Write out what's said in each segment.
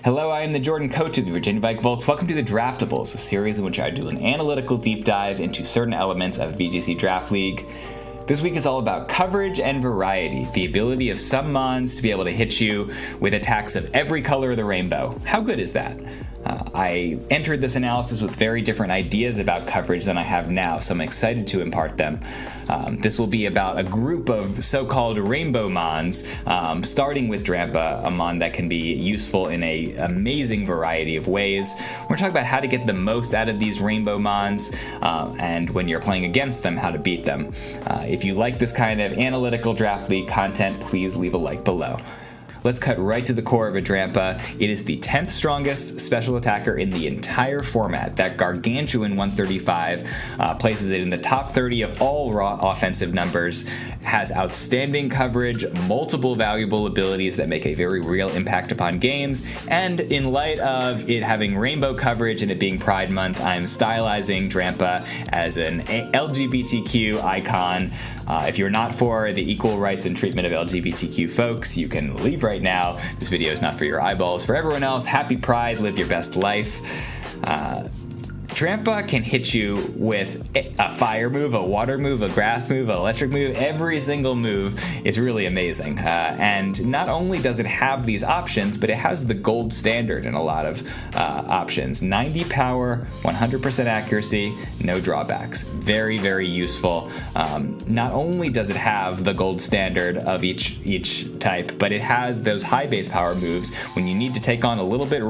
Hello, I am the Jordan coach of the Virginia Bike Volts. Welcome to the Draftables, a series in which I do an analytical deep dive into certain elements of VGC Draft League. This week is all about coverage and variety, the ability of some mons to be able to hit you with attacks of every color of the rainbow. How good is that? I entered this analysis with very different ideas about coverage than I have now, so I'm excited to impart them. This will be about a group of so-called rainbow mons, starting with Drampa, a mon that can be useful in an amazing variety of ways. We're going to talk about how to get the most out of these rainbow mons, and when you're playing against them, how to beat them. If you like this kind of analytical draft league content, please leave a like below. Let's cut right to the core of a Drampa. It is the 10th strongest special attacker in the entire format. That gargantuan 135 places it in the top 30 of all raw offensive numbers, has outstanding coverage, multiple valuable abilities that make a very real impact upon games, and in light of it having rainbow coverage and it being Pride Month, I'm stylizing Drampa as an LGBTQ icon. If you're not for the equal rights and treatment of LGBTQ folks, you can leave right now. This video is not for your eyeballs. For everyone else, happy Pride, live your best life. Drampa can hit you with a fire move, a water move, a grass move, an electric move. Every single move is really amazing. And not only does it have these options, but it has the gold standard in a lot of options. 90 power, 100% accuracy, no drawbacks. Very, very useful. Not only does it have the gold standard of each type, but it has those high base power moves when you need to take on a little bit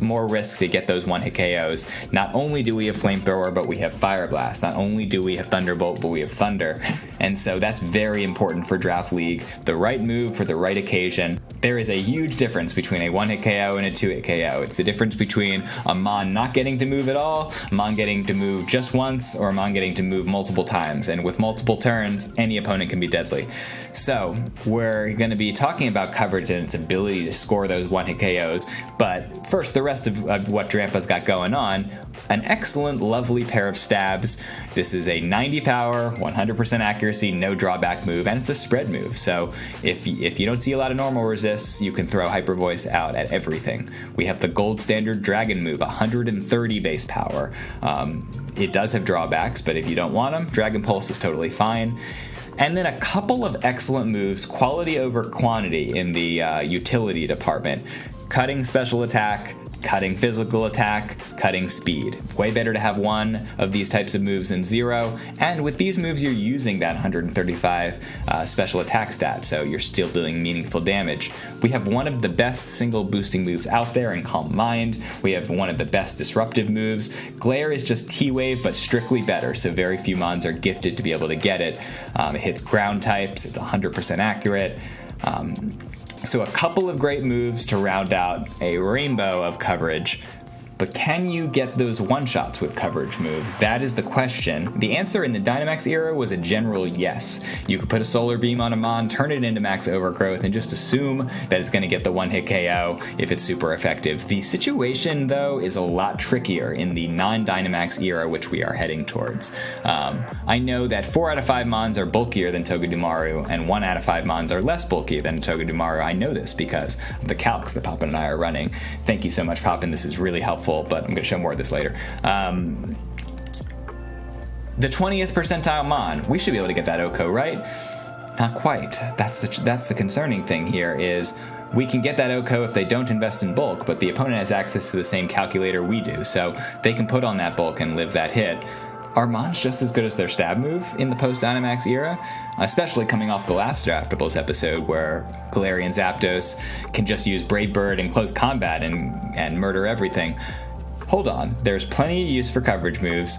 more risk to get those one-hit KOs. Not only do we have Flamethrower, but we have Fire Blast. Not only do we have Thunderbolt, but we have Thunder. And so that's very important for Draft League. The right move for the right occasion. There is a huge difference between a one-hit KO and a two-hit KO. It's the difference between a mon not getting to move at all, a mon getting to move just once, or a mon getting to move multiple times. And with multiple turns, any opponent can be deadly. So we're going to be talking about coverage and its ability to score those one-hit KOs. But first, the rest of what Drampa's got going on. An excellent, lovely pair of stabs. This is a 90 power, 100% accuracy, no drawback move, and it's a spread move. So if you don't see a lot of normal resists, you can throw Hyper Voice out at everything. We have the gold standard Dragon move, 130 base power. It does have drawbacks, but if you don't want them, Dragon Pulse is totally fine. And then a couple of excellent moves, quality over quantity in the utility department. Cutting special attack, cutting physical attack, cutting speed. Way better to have one of these types of moves than zero. And with these moves, you're using that 135 special attack stat, so you're still doing meaningful damage. We have one of the best single boosting moves out there in Calm Mind. We have one of the best disruptive moves. Glare is just T-Wave, but strictly better, so very few mons are gifted to be able to get it. It hits ground types, it's 100% accurate. So a couple of great moves to round out a rainbow of coverage. But can you get those one-shots with coverage moves? That is the question. The answer in the Dynamax era was a general yes. You could put a Solar Beam on a mon, turn it into max overgrowth, and just assume that it's going to get the one-hit KO if it's super effective. The situation, though, is a lot trickier in the non-Dynamax era, which we are heading towards. I know that 4 out of 5 mons are bulkier than Togedemaru, and 1 out of 5 mons are less bulky than Togedemaru. I know this because of the calcs that Poppin and I are running. Thank you so much, Poppin. This is really helpful. But I'm going to show more of this later. The 20th percentile mon, we should be able to get that OHKO, right? Not quite. That's the concerning thing here is we can get that OHKO if they don't invest in bulk, but the opponent has access to the same calculator we do, so they can put on that bulk and live that hit. Are mons just as good as their stab move in the post-Dynamax era? Especially coming off the last Draftables episode where Galarian Zapdos can just use Brave Bird in close combat and murder everything. Hold on, there's plenty of use for coverage moves.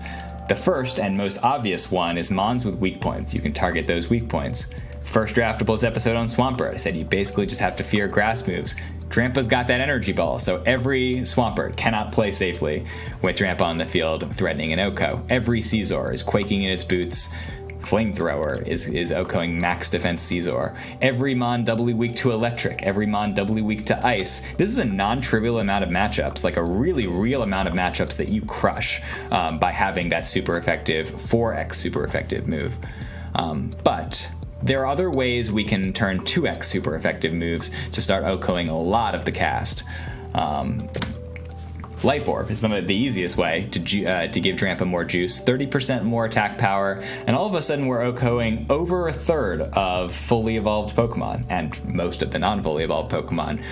The first and most obvious one is mons with weak points. You can target those weak points. First Draftables episode on Swampert, I said you basically just have to fear grass moves. Drampa's got that energy ball, so every Swampert cannot play safely with Drampa on the field threatening an OHKO. Every Scizor is quaking in its boots. Flamethrower is OHKOing max defense Scizor. Every mon doubly weak to electric, every mon doubly weak to ice. This is a non-trivial amount of matchups, like a really real amount of matchups that you crush by having that super effective 4x super effective move. But there are other ways we can turn 2x super effective moves to start OHKOing a lot of the cast. Life Orb is the easiest way to give Drampa more juice, 30% more attack power, and all of a sudden we're OHKOing over a third of fully evolved Pokemon, and most of the non-fully evolved Pokemon,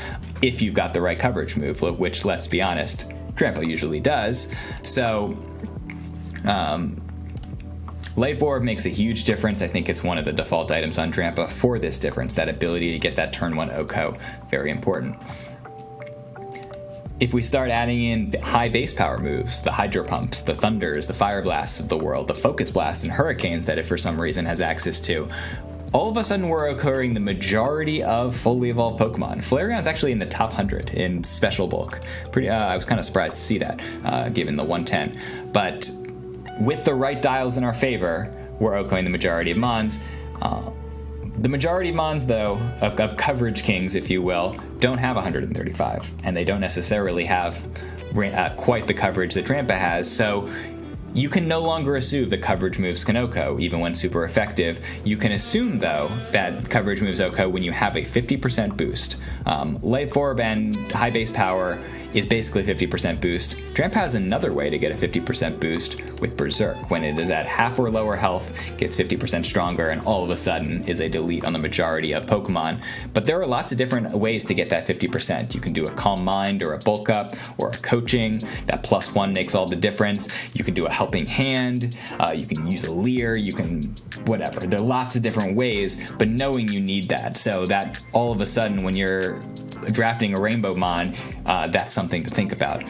if you've got the right coverage move, which, let's be honest, Drampa usually does. So, Life Orb makes a huge difference. I think it's one of the default items on Drampa for this difference, that ability to get that turn 1 OHKO, very important. If we start adding in high base power moves, the Hydro Pumps, the Thunders, the Fire Blasts of the world, the Focus Blasts and Hurricanes that it for some reason has access to, all of a sudden we're occurring the majority of fully evolved Pokemon. Flareon's actually in the top 100 in special bulk. I was kind of surprised to see that, given the 110. But with the right dials in our favor, we're OHKOing the majority of Mons. The majority of Mons, though, of coverage kings, if you will, don't have 135, and they don't necessarily have quite the coverage that Drampa has, so you can no longer assume that coverage moves can OHKO, even when super effective. You can assume, though, that coverage moves OHKO when you have a 50% boost. Life Orb and high base power is basically 50% boost. Drampa has another way to get a 50% boost with Berserk. When it is at half or lower health, gets 50% stronger, and all of a sudden is a delete on the majority of Pokemon. But there are lots of different ways to get that 50%. You can do a Calm Mind or a Bulk Up or a Coaching. That +1 makes all the difference. You can do a Helping Hand. You can use a Leer. You can whatever. There are lots of different ways, but knowing you need that, so that all of a sudden when you're drafting a Rainbow Mon, that's something to think about.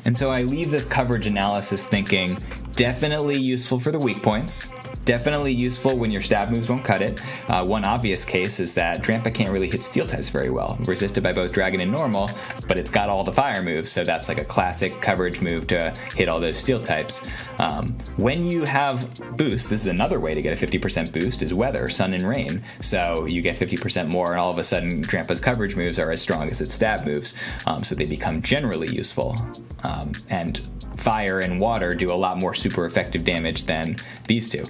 And so I leave this coverage analysis thinking, definitely useful for the weak points, definitely useful when your stab moves won't cut it. One obvious case is that Drampa can't really hit steel types very well, resisted by both dragon and normal, but it's got all the fire moves, so that's like a classic coverage move to hit all those steel types. When you have boost, this is another way to get a 50% boost, is weather, sun and rain. So you get 50% more, and all of a sudden Drampa's coverage moves are as strong as its stab moves, so they become generally useful. And fire and water do a lot more super effective damage than these two.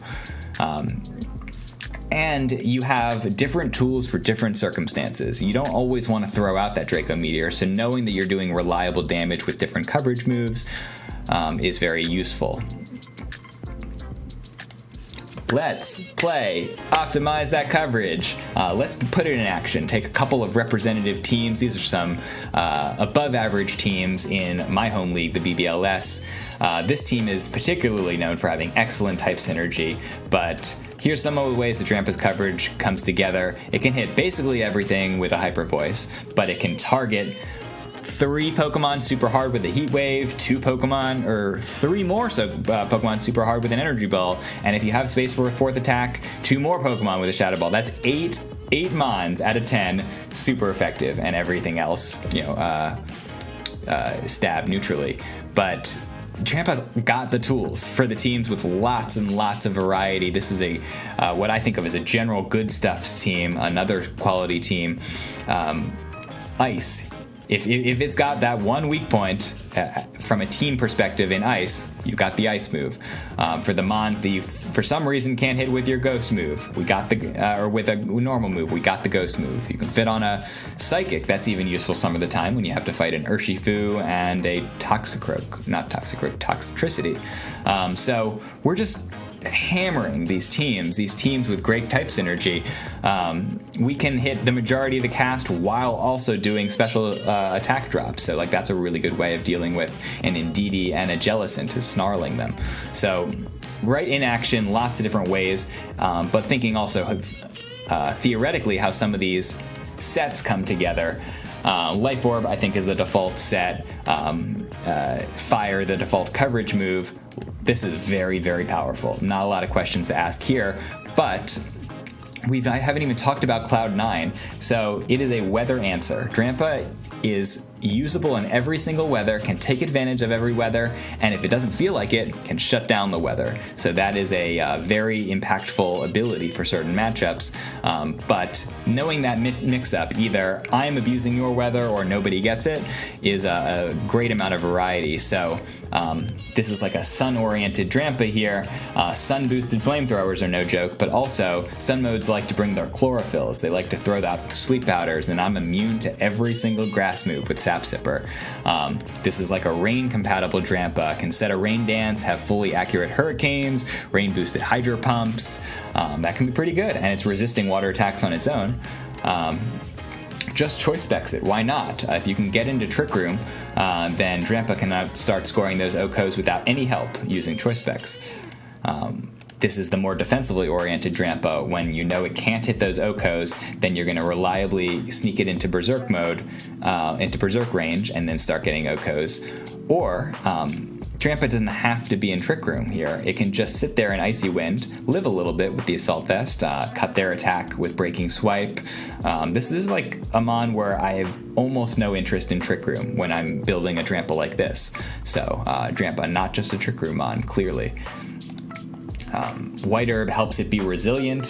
And you have different tools for different circumstances. You don't always want to throw out that Draco Meteor, so knowing that you're doing reliable damage with different coverage moves is very useful. Let's play Optimize That Coverage. Let's put it in action. Take a couple of representative teams. These are some above average teams in my home league, the BBLS. This team is particularly known for having excellent type synergy, but here's some of the ways that Drampa's coverage comes together. It can hit basically everything with a Hyper Voice, but it can target 3 Pokemon super hard with a Heat Wave, 2 Pokemon, or 3 more Pokemon super hard with an Energy Ball, and if you have space for a 4th attack, 2 more Pokemon with a Shadow Ball. That's 8 Mons out of 10, super effective, and everything else, stab neutrally. But Drampa's got the tools for the teams with lots and lots of variety. This is what I think of as a general good stuffs team, another quality team. Ice. If it's got that one weak point from a team perspective in Ice, you've got the Ice move. For the Mons that you for some reason can't hit with your Ghost move, we got or with a normal move, we got the Ghost move. You can fit on a Psychic. That's even useful some of the time when you have to fight an Urshifu and a Toxtricity. So we're just hammering these teams with great type synergy. We can hit the majority of the cast while also doing special attack drops, so like that's a really good way of dealing with an Indeedee and a Jellicent, is snarling them. So right in action, lots of different ways, but thinking also theoretically how some of these sets come together. Life Orb, I think, is the default set. Fire, the default coverage move. This is very, very powerful. Not a lot of questions to ask here, but I haven't even talked about Cloud 9. So it is a weather answer. Drampa is usable in every single weather, can take advantage of every weather, and if it doesn't feel like it, can shut down the weather. So that is a very impactful ability for certain matchups. But knowing that mix-up, either I'm abusing your weather or nobody gets it, is a great amount of variety. So this is like a sun-oriented Drampa here. Sun-boosted flamethrowers are no joke, but also sun modes like to bring their chlorophylls. They like to throw out sleep powders, and I'm immune to every single grass move with Sap Sipper. This is like a rain-compatible Drampa, can set a rain dance, have fully accurate hurricanes, rain-boosted hydro pumps. That can be pretty good, and it's resisting water attacks on its own. Just choice specs it. Why not? If you can get into Trick Room, then Drampa can now start scoring those OCOs without any help using choice specs. This is the more defensively oriented Drampa. When you know it can't hit those OCOs, then you're going to reliably sneak it into Berserk mode, into Berserk range, and then start getting OCOs. Or Drampa doesn't have to be in Trick Room here. It can just sit there in Icy Wind, live a little bit with the Assault Vest, cut their attack with Breaking Swipe. This is like a mon where I have almost no interest in Trick Room when I'm building a Drampa like this. So Drampa, not just a Trick Room mon, clearly. White Herb helps it be resilient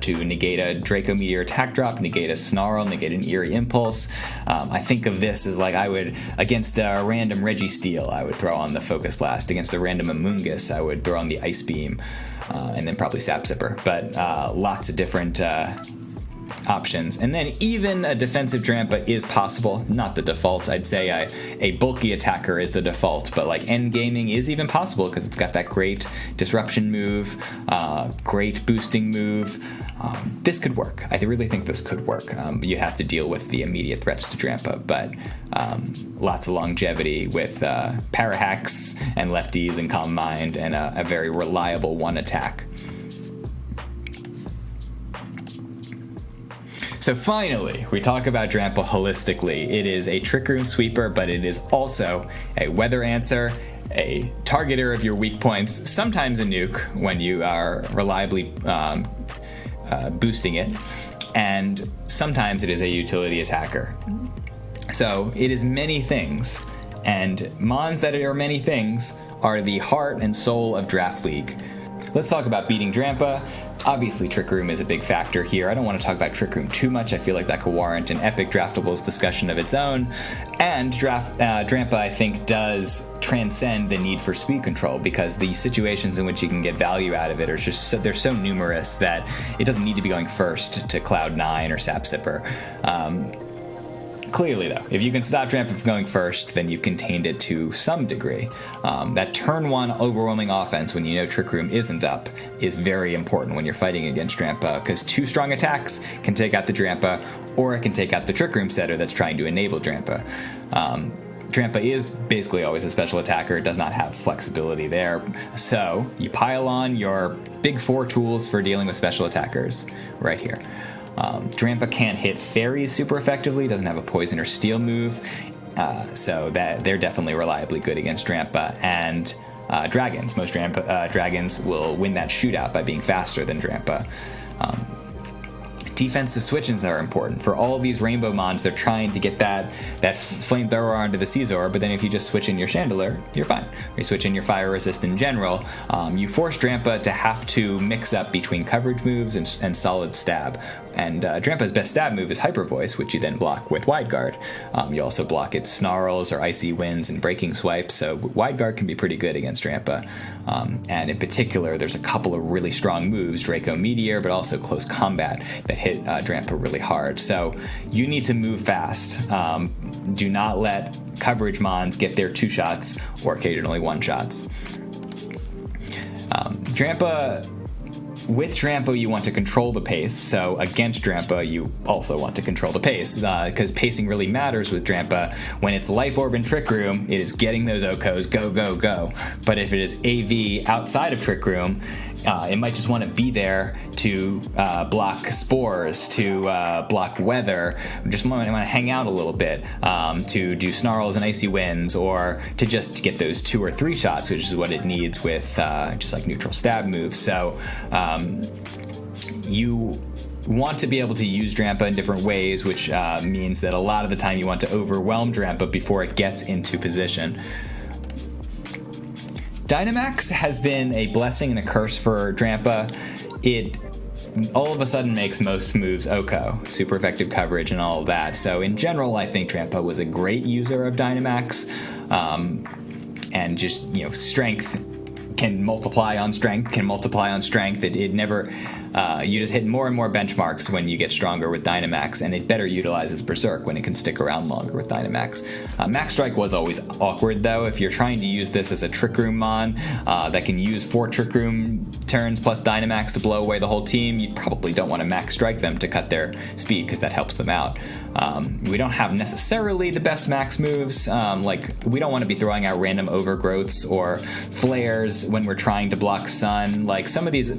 to negate a Draco Meteor attack drop, negate a Snarl, negate an Eerie Impulse. I think of this as like I would, against a random Registeel, I would throw on the Focus Blast. Against a random Amoonguss, I would throw on the Ice Beam, and then probably Sap Sipper. But lots of different options. And then even a defensive Drampa is possible, not the default. I'd say a bulky attacker is the default, but like endgaming is even possible because it's got that great disruption move, great boosting move. This could work. I really think this could work. You have to deal with the immediate threats to Drampa, but lots of longevity with Parahacks and Lefties and Calm Mind and a very reliable one attack. So finally, we talk about Drampa holistically. It is a Trick Room sweeper, but it is also a weather answer, a targeter of your weak points, sometimes a nuke when you are reliably boosting it, and sometimes it is a utility attacker. So it is many things, and mons that are many things are the heart and soul of Draft League. Let's talk about beating Drampa. Obviously, Trick Room is a big factor here. I don't want to talk about Trick Room too much. I feel like that could warrant an epic Draftables discussion of its own. And Drampa, I think, does transcend the need for speed control because the situations in which you can get value out of it are just they're so numerous that it doesn't need to be going first to Cloud9 or Sap Sipper. Clearly, though, if you can stop Drampa from going first, then you've contained it to some degree. That turn one overwhelming offense when you know Trick Room isn't up is very important when you're fighting against Drampa, because two strong attacks can take out the Drampa, or it can take out the Trick Room setter that's trying to enable Drampa. Drampa is basically always a special attacker. It does not have flexibility there. So you pile on your big four tools for dealing with special attackers right here. Drampa can't hit fairies super effectively, doesn't have a poison or steel move, so that they're definitely reliably good against Drampa. And dragons. Most dragons will win that shootout by being faster than Drampa. Defensive switches are important. For all of these rainbow mons, they're trying to get that flamethrower onto the Caesar, but then if you just switch in your Chandelier, you're fine. Or you switch in your fire resist in general, you force Drampa to have to mix up between coverage moves and solid stab. And Drampa's best stab move is Hyper Voice, which you then block with Wide Guard. You also block its Snarls or Icy Winds and Breaking Swipes, so Wide Guard can be pretty good against Drampa. And in particular, there's a couple of really strong moves, Draco Meteor, but also Close Combat, that hit Drampa really hard. So you need to move fast. Do not let coverage mons get their two shots or occasionally one shots. With Drampa, you want to control the pace, so against Drampa, you also want to control the pace, because pacing really matters with Drampa. When it's Life Orb and Trick Room, it is getting those OCOs, go, go, go. But if it is AV outside of Trick Room, it might just want to be there to block spores, to block weather, just want to hang out a little bit, to do Snarls and Icy Winds, or to just get those 2 or 3 shots, which is what it needs with just like neutral stab moves. So you want to be able to use Drampa in different ways, which means that a lot of the time you want to overwhelm Drampa before it gets into position. Dynamax has been a blessing and a curse for Drampa. It all of a sudden makes most moves OCO, super effective coverage and all of that. So in general, I think Drampa was a great user of Dynamax, and just, strength can multiply on strength. It never, you just hit more and more benchmarks when you get stronger with Dynamax, and it better utilizes Berserk when it can stick around longer with Dynamax. Max Strike was always awkward though. If you're trying to use this as a Trick Room mon that can use 4 Trick Room turns plus Dynamax to blow away the whole team, you probably don't want to Max Strike them to cut their speed because that helps them out. We don't have necessarily the best max moves. We don't want to be throwing out random overgrowths or flares when we're trying to block Sun. Like some of these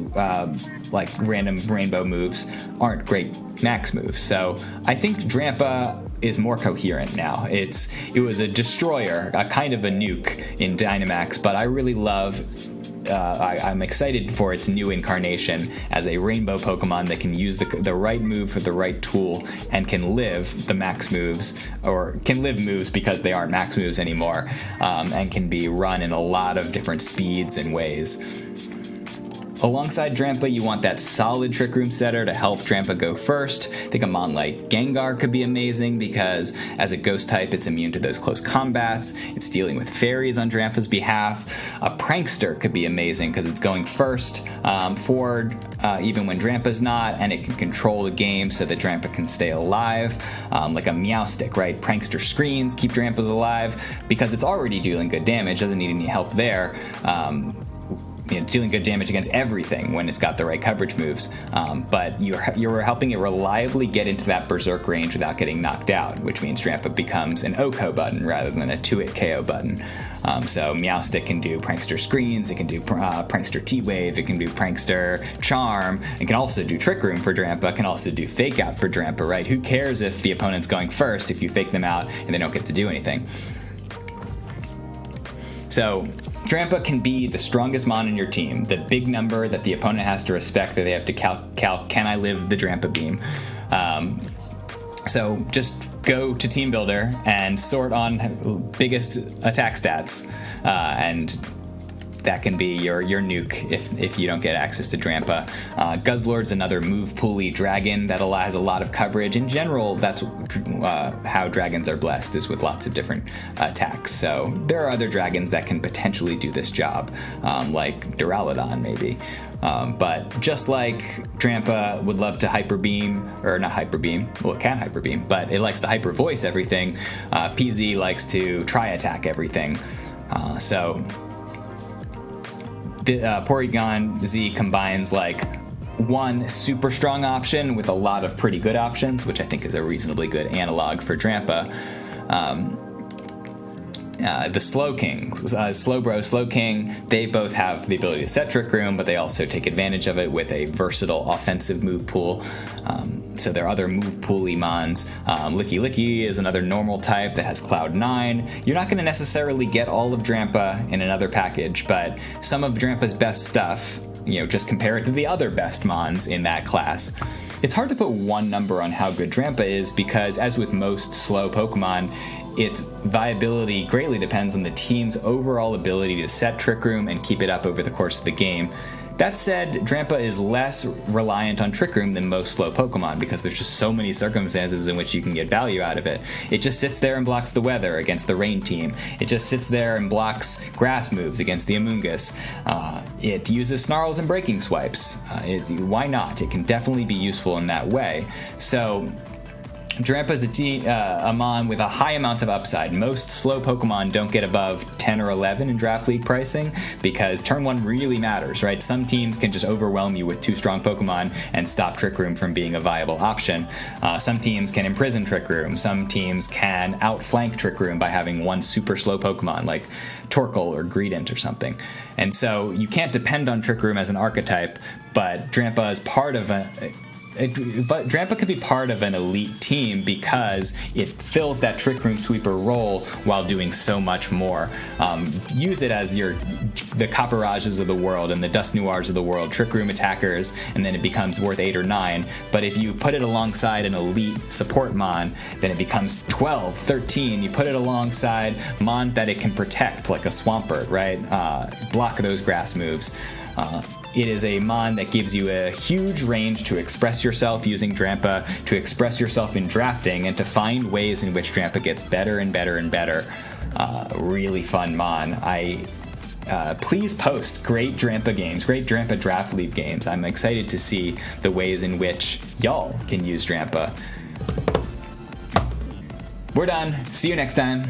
random rainbow moves aren't great max moves. So I think Drampa is more coherent now. It was a destroyer, a kind of a nuke in Dynamax, but I really love I'm excited for its new incarnation as a rainbow Pokemon that can use the right move for the right tool and can live the max moves, or can live moves because they aren't max moves anymore, and can be run in a lot of different speeds and ways. Alongside Drampa, you want that solid Trick Room setter to help Drampa go first. I think a mon like Gengar could be amazing because as a ghost type, it's immune to those close combats. It's dealing with fairies on Drampa's behalf. A Prankster could be amazing because it's going first forward even when Drampa's not, and it can control the game so that Drampa can stay alive. Like a Meowstic, right? Prankster screens, keep Drampa's alive because it's already dealing good damage, doesn't need any help there. Dealing good damage against everything when it's got the right coverage moves, but you're helping it reliably get into that Berserk range without getting knocked out, which means Drampa becomes an OHKO button rather than a 2-hit KO button. So Meowstic can do Prankster Screens, it can do Prankster T-Wave, it can do Prankster Charm, it can also do Trick Room for Drampa, can also do Fake Out for Drampa, right? Who cares if the opponent's going first if you fake them out and they don't get to do anything? So Drampa can be the strongest mon in your team, the big number that the opponent has to respect, that they have to calc can I live the Drampa beam? So just go to Team Builder and sort on biggest attack stats, and that can be your nuke if you don't get access to Drampa. Guzzlord's another move pooly dragon that has a lot of coverage. In general, that's how dragons are blessed, is with lots of different attacks. So there are other dragons that can potentially do this job, like Duraludon maybe. But just like Drampa would love to Hyper Beam, or not Hyper Beam, well it can Hyper Beam, but it likes to Hyper Voice everything, PZ likes to Tri Attack everything. Porygon Z combines like one super strong option with a lot of pretty good options, which I think is a reasonably good analog for Drampa. The Slowking, Slowbro, Slowking, they both have the ability to set Trick Room, but they also take advantage of it with a versatile offensive move pool. So there are other move pooly mons. Licky Licky is another normal type that has Cloud 9. You're not going to necessarily get all of Drampa in another package, but some of Drampa's best stuff, just compare it to the other best mons in that class. It's hard to put one number on how good Drampa is because, as with most slow Pokemon, its viability greatly depends on the team's overall ability to set Trick Room and keep it up over the course of the game. That said, Drampa is less reliant on Trick Room than most slow Pokemon because there's just so many circumstances in which you can get value out of it. It just sits there and blocks the weather against the rain team. It just sits there and blocks grass moves against the Amoonguss. It uses Snarls and Breaking Swipes. Why not? It can definitely be useful in that way. So Drampa is a mon with a high amount of upside. Most slow Pokemon don't get above 10 or 11 in Draft League pricing because turn 1 really matters, right? Some teams can just overwhelm you with 2 strong Pokemon and stop Trick Room from being a viable option. Some teams can imprison Trick Room. Some teams can outflank Trick Room by having one super slow Pokemon like Torkoal or Greedent or something. And so you can't depend on Trick Room as an archetype, but Drampa is part of but Drampa could be part of an elite team because it fills that Trick Room sweeper role while doing so much more. Use it as the Copperages of the world and the Dust Noirs of the world, Trick Room attackers, and then it becomes worth 8 or 9. But if you put it alongside an elite support mon, then it becomes 12, 13. You put it alongside mons that it can protect, like a Swampert, right? Block those grass moves. It is a mon that gives you a huge range to express yourself using Drampa, to express yourself in drafting, and to find ways in which Drampa gets better and better and better. Really fun mon. please post great Drampa games, great Drampa Draft League games. I'm excited to see the ways in which y'all can use Drampa. We're done. See you next time.